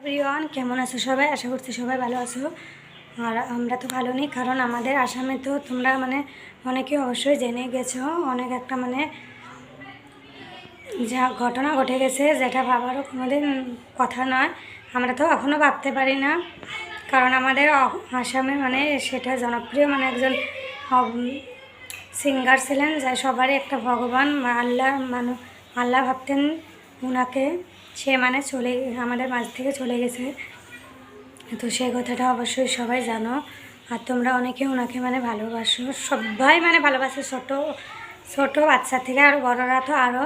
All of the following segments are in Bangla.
এভরিওয়ান, কেমন আছো সবাই? আশা করছি সবাই ভালো আছো। আর আমরা তো ভালো নেই, কারণ আমাদের আসামে তো তোমরা অনেকে অবশ্যই জেনে গেছো, অনেক একটা যা ঘটনা ঘটে গেছে, যেটা ভাবারও কোনোদিন কথা নয়। আমরা তো এখনও ভাবতে পারি না, কারণ আমাদের আসামে সেটা জনপ্রিয় একজন সিঙ্গার ছিলেন, যা সবারই একটা ভগবান আল্লাহ ভাবতেন ওনাকে। সে আমাদের মাঝ থেকে চলে গেছে। তো সেই কথাটা অবশ্যই সবাই জানো। আর তোমরা অনেকে ওনাকে ভালোবাসো, সবাই ভালোবাসে, ছোট বাচ্চা থেকে আর বড়রা তো আরও।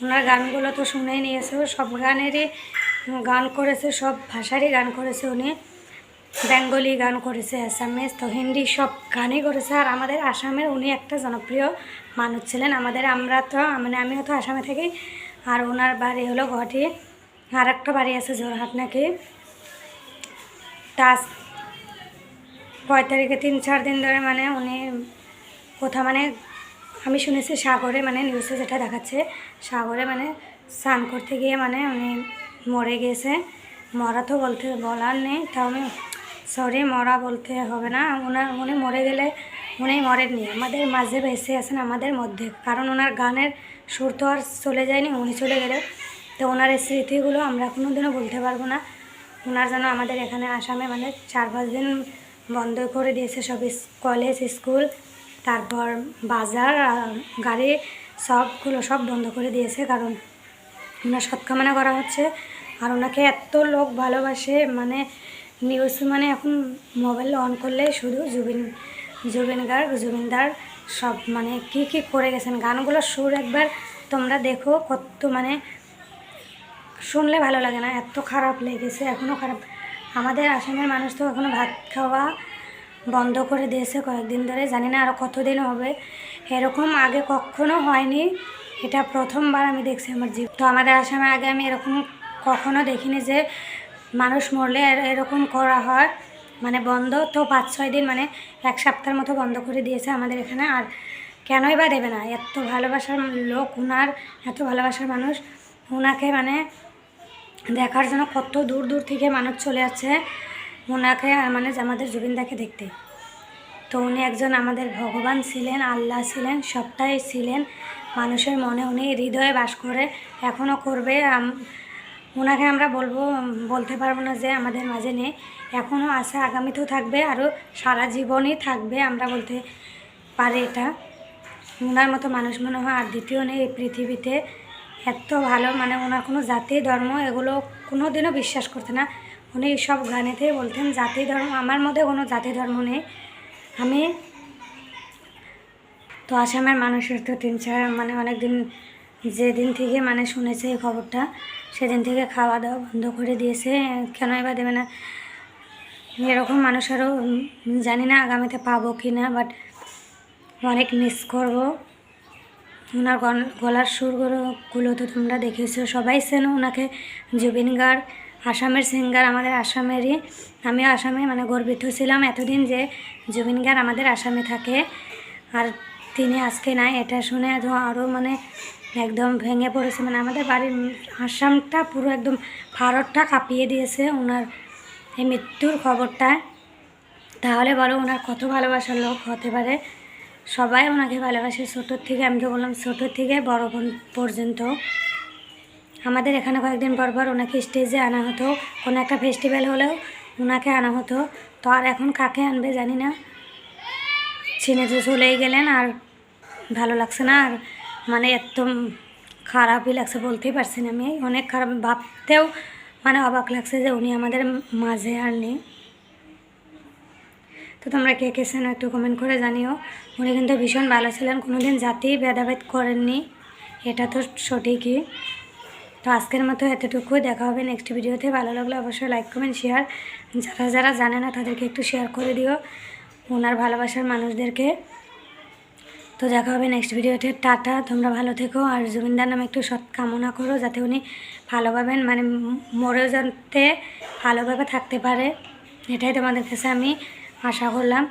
ওনার গানগুলো তো শুনেই নিয়েছো, সব গানেরই গান করেছে, সব ভাষারই গান করেছে উনি। বেঙ্গলি গান করেছে, আসামিজ, তো হিন্দি, সব গানই করেছে। আর আমাদের আসামের উনি একটা জনপ্রিয় মানুষ ছিলেন। আমিও তো আসামে থাকি। আর ওনার বাড়ি হলো গুয়াহাটি, আর একটা বাড়ি আছে যোরহাট নাকি। তা 6 তারিখে 3-4 দিন ধরে উনি কোথাও আমি শুনেছি সাগরে, নিউজে যেটা দেখাচ্ছে, সাগরে স্নান করতে গিয়ে উনি মরে গেছে। মরা তো বলার নেই, তাও মরা বলতে হবে না। উনি মরে গেলে উনি মরেননি, আমাদের মাঝে বেঁচে আছেন, আমাদের মধ্যে। কারণ ওনার গানের সুর তো আর চলে যায়নি, উনি চলে গেলে। তো ওনার এই স্মৃতিগুলো আমরা কোনোদিনও ভুলতে পারবো না। ওনার জন্য আমাদের এখানে আসামে 4-5 দিন বন্ধ করে দিয়েছে সব কলেজ, স্কুল, তারপর বাজার, গাড়ি, সব বন্ধ করে দিয়েছে। কারণ ওনার সৎকামনা করা হচ্ছে। আর ওনাকে এত লোক ভালোবাসে, নিউজ এখন মোবাইল অন করলে শুধু জুবিনদার সব কী করে গেছেন। গানগুলোর সুর একবার তোমরা দেখো, কত শুনলে ভালো লাগে না, এত খারাপ লেগেছে, এখনও খারাপ। আমাদের আসামের মানুষ তো এখনও ভাত খাওয়া বন্ধ করে দিয়েছে কয়েকদিন ধরে, জানি না আরও কতদিন হবে। এরকম আগে কখনো হয়নি, এটা প্রথমবার আমি দেখছি আমার জীবন। তো আমাদের আসামে আগে আমি এরকম কখনো দেখিনি যে মানুষ মরলে এরকম করা হয়, বন্ধ। তো 5-6 দিন 1 সপ্তাহের মতো বন্ধ করে দিয়েছে আমাদের এখানে। আর কেনই বা দেবে না? এত ভালোবাসার লোক ওনার, এত ভালোবাসার মানুষ ওনাকে দেখার জন্য কত দূর দূর থেকে মানুষ চলে যাচ্ছে ওনাকে, আমাদের জুবিনদাকে দেখতে। তো উনি একজন আমাদের ভগবান ছিলেন, আল্লাহ ছিলেন, সবটাই ছিলেন। মানুষের মনে উনি হৃদয়ে বাস করে, এখনও করবে। ওনাকে আমরা বলতে পারবো না যে আমাদের মাঝে নেই, এখনও আছে, আগামীতেও থাকবে, আরও সারা জীবনই থাকবে, আমরা বলতে পারি এটা। ওনার মতো মানুষ মনে হয় আর দ্বিতীয় নেই এই পৃথিবীতে। এত ভালো, ওনার কোনো জাতি ধর্ম এগুলো কোনো দিনও বিশ্বাস করতে না। উনি সব গানেতেই বলতেন জাতি ধর্ম, আমার মধ্যে কোনো জাতি ধর্ম নেই। আমি তো আসামের মানুষের তো 3-4 অনেক দিন, যেদিন থেকে শুনেছে এই খবরটা, সেদিন থেকে খাওয়া দাওয়া বন্ধ করে দিয়েছে। কেনই বা দেবে না? এরকম মানুষ আরও জানি না আগামীতে পাবো কি না, বাট অনেক মিস করবো। ওনার গলার সুরগুলো তো তোমরা দেখেছো, সবাই চেনো ওনাকে, জুবিন গার্গ, আসামের সিঙ্গার, আমাদের আসামেরই। আমিও আসামে গর্বিত ছিলাম এতদিন যে জুবিন গার্গ আমাদের আসামে থাকে, আর তিনি আজকে নাই। এটা শুনে তো আরও একদম ভেঙে পড়েছে। আমাদের বাড়ির আসামটা পুরো একদম ভারতটা কাঁপিয়ে দিয়েছে ওনার এই মৃত্যুর খবরটা। তাহলে বলো ওনার কত ভালোবাসার লোক হতে পারে। সবাই ওনাকে ভালোবাসে, ছোটোর থেকে, আমি তো বললাম ছোটোর থেকে বড় পর্যন্ত। আমাদের এখানে কয়েকদিন পর ওনাকে স্টেজে আনা হতো, কোনো একটা ফেস্টিভ্যাল হলেও ওনাকে আনা হতো। তো আর এখন কাকে আনবে জানি না, চিনে তো চলেই গেলেন। আর ভালো লাগছে না, আর একদম খারাপই লাগছে, বলতেই পারছি না। আমি অনেক খারাপ, ভাবতেও অবাক লাগছে যে উনি আমাদের মাঝে আর নেই। তো তোমরা কে কে চেনো একটু কমেন্ট করে জানিও। উনি কিন্তু ভীষণ ভালো ছিলেন, কোনোদিন জাতি ভেদাভেদ করেননি, এটা তো সঠিকই। তো আজকের মতো এতটুকুই, দেখা হবে নেক্সট ভিডিওতে। ভালো লাগলে অবশ্যই লাইক, কমেন্ট, শেয়ার, যারা জানে না তাদেরকে একটু শেয়ার করে দিও, ওনার ভালোবাসার মানুষদেরকে। তো দেখা হবে নেক্সট ভিডিওতে। টাটা, তোমরা ভালো থেকো। আর জুবিনদার নামে একটু সৎ কামনা করো, যাতে উনি ভালোভাবে মরেও যাতে ভালোভাবে থাকতে পারে, এটাই তোমাদের কাছে আমি আশা করলাম।